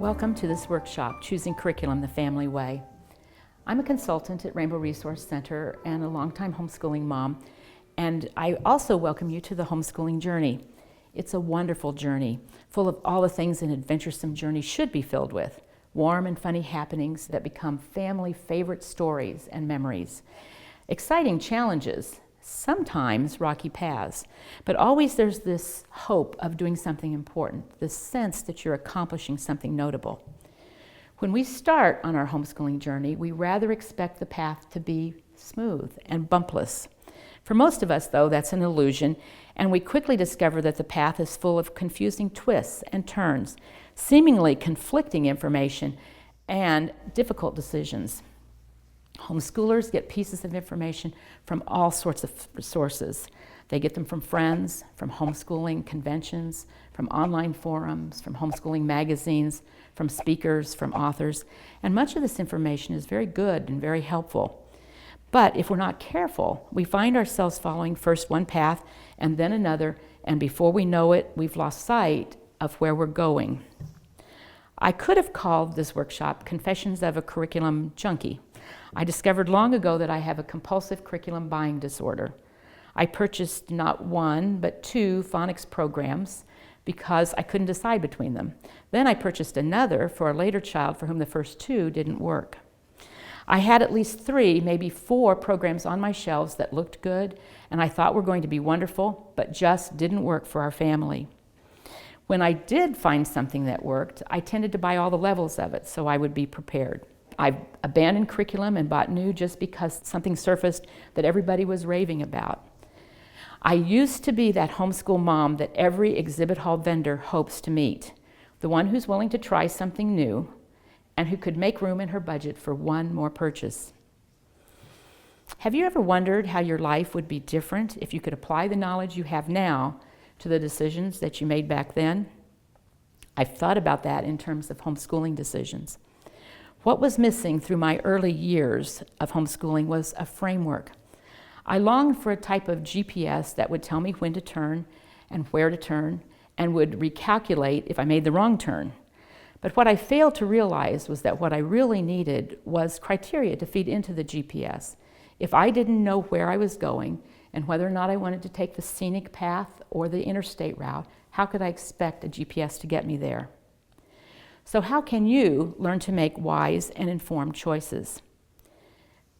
Welcome to this workshop, Choosing Curriculum the Family Way. I'm a consultant at Rainbow Resource Center and a longtime homeschooling mom, and I also welcome you to the homeschooling journey. It's a wonderful journey, full of all the things an adventuresome journey should be filled with. Warm and funny happenings that become family favorite stories and memories. Exciting challenges, sometimes rocky paths, but always there's this hope of doing something important, this sense that you're accomplishing something notable. When we start on our homeschooling journey, we rather expect the path to be smooth and bumpless. For most of us, though, that's an illusion, and we quickly discover that the path is full of confusing twists and turns, seemingly conflicting information, and difficult decisions. Homeschoolers get pieces of information from all sorts of sources. They get them from friends, from homeschooling conventions, from online forums, from homeschooling magazines, from speakers, from authors, and much of this information is very good and very helpful. But if we're not careful, we find ourselves following first one path and then another, and before we know it, we've lost sight of where we're going. I could have called this workshop Confessions of a Curriculum Junkie. I discovered long ago that I have a compulsive curriculum buying disorder. I purchased not one, but two phonics programs because I couldn't decide between them. Then I purchased another for a later child for whom the first two didn't work. I had at least 3, maybe 4 programs on my shelves that looked good and I thought were going to be wonderful, but just didn't work for our family. When I did find something that worked, I tended to buy all the levels of it so I would be prepared. I abandoned curriculum and bought new just because something surfaced that everybody was raving about. I used to be that homeschool mom that every exhibit hall vendor hopes to meet, the one who's willing to try something new and who could make room in her budget for one more purchase. Have you ever wondered how your life would be different if you could apply the knowledge you have now to the decisions that you made back then? I've thought about that in terms of homeschooling decisions. What was missing through my early years of homeschooling was a framework. I longed for a type of GPS that would tell me when to turn and where to turn and would recalculate if I made the wrong turn. But what I failed to realize was that what I really needed was criteria to feed into the GPS. If I didn't know where I was going and whether or not I wanted to take the scenic path or the interstate route, how could I expect a GPS to get me there? So how can you learn to make wise and informed choices?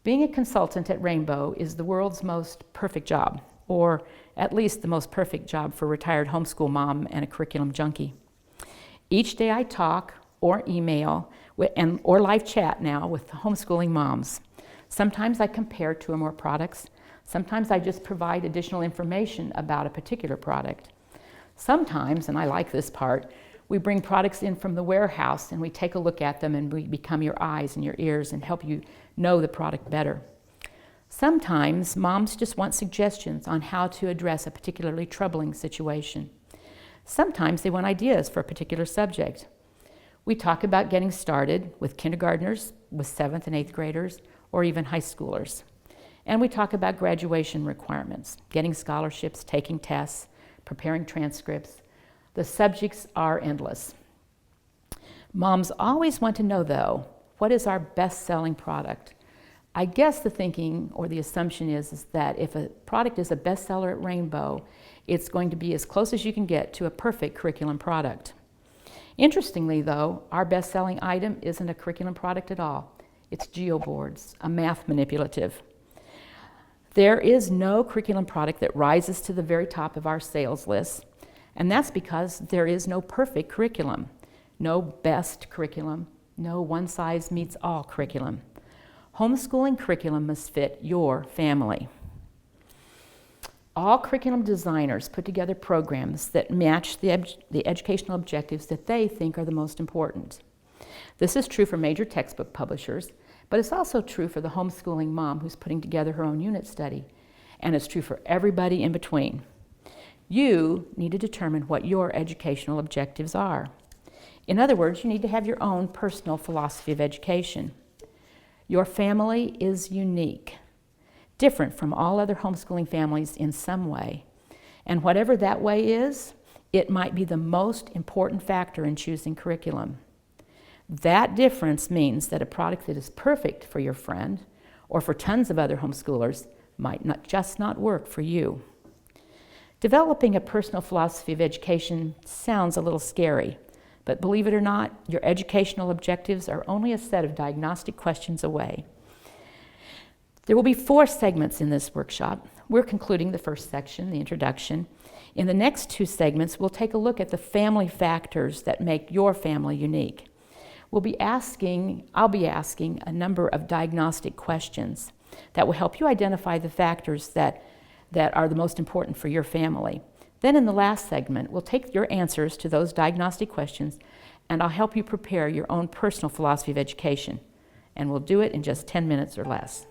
Being a consultant at Rainbow is the world's most perfect job, or at least the most perfect job for a retired homeschool mom and a curriculum junkie. Each day I talk or email or live chat now with homeschooling moms. Sometimes I compare 2 or more products. Sometimes I just provide additional information about a particular product. Sometimes, and I like this part, we bring products in from the warehouse and we take a look at them and we become your eyes and your ears and help you know the product better. Sometimes moms just want suggestions on how to address a particularly troubling situation. Sometimes they want ideas for a particular subject. We talk about getting started with kindergartners, with 7th and 8th graders, or even high schoolers. And we talk about graduation requirements, getting scholarships, taking tests, preparing transcripts. The subjects are endless. Moms always want to know, though, what is our best-selling product? I guess the thinking or the assumption is that if a product is a bestseller at Rainbow, it's going to be as close as you can get to a perfect curriculum product. Interestingly, though, our best-selling item isn't a curriculum product at all. It's geoboards, a math manipulative. There is no curriculum product that rises to the very top of our sales list, and that's because there is no perfect curriculum, no best curriculum, no one-size-meets-all curriculum. Homeschooling curriculum must fit your family. All curriculum designers put together programs that match the educational objectives that they think are the most important. This is true for major textbook publishers, but it's also true for the homeschooling mom who's putting together her own unit study, and it's true for everybody in between. You need to determine what your educational objectives are. In other words, you need to have your own personal philosophy of education. Your family is unique, different from all other homeschooling families in some way. And whatever that way is, it might be the most important factor in choosing curriculum. That difference means that a product that is perfect for your friend or for tons of other homeschoolers might not work for you. Developing a personal philosophy of education sounds a little scary, but believe it or not, your educational objectives are only a set of diagnostic questions away. There will be 4 segments in this workshop. We're concluding the first section, the introduction. In the next 2 segments, we'll take a look at the family factors that make your family unique. I'll be asking a number of diagnostic questions that will help you identify the factors that are the most important for your family. Then in the last segment, we'll take your answers to those diagnostic questions, and I'll help you prepare your own personal philosophy of education. And we'll do it in just 10 minutes or less.